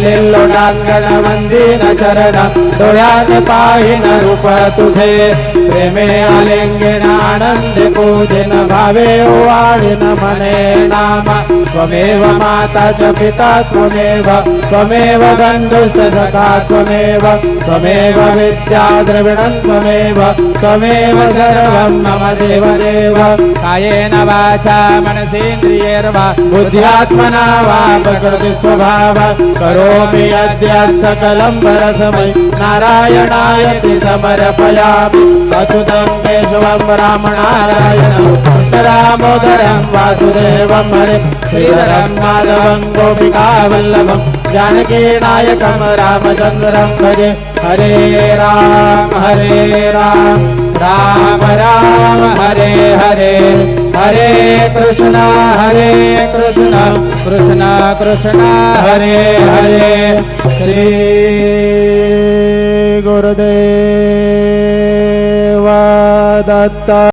लोटांगण वंदीन चरण डोळ्यात पाहिन रूप तुझे प्रेमे आलिंगन आनंद पूजन भावे ओवाळीन मने नाम त्वमेव माता च पिता त्वमेव त्वमेव बंधुश्च सखा त्वमेव त्वमेव विद्या द्रविणं त्वमेव त्वमेव सर्वं मम देवदेव कायेन वाचा मनसेन्द्रियैर्वा बुद्ध्यात्मना वा प्रकृति स्वभाव करोमि यद्यत् सकलं परस्मै नारायणायति समर्पयामि अच्युतं केशवं रामनारायणं दामोदरं वासुदेवं हरे श्रीधरं माधवं गोपिकावल्लभं जानकीनायकं रामचन्द्रं भजे हरे राम राम राम हरे हरे हरे कृष्ण कृष्ण कृष्ण हरे हरे श्री गुरुदेव दत्त।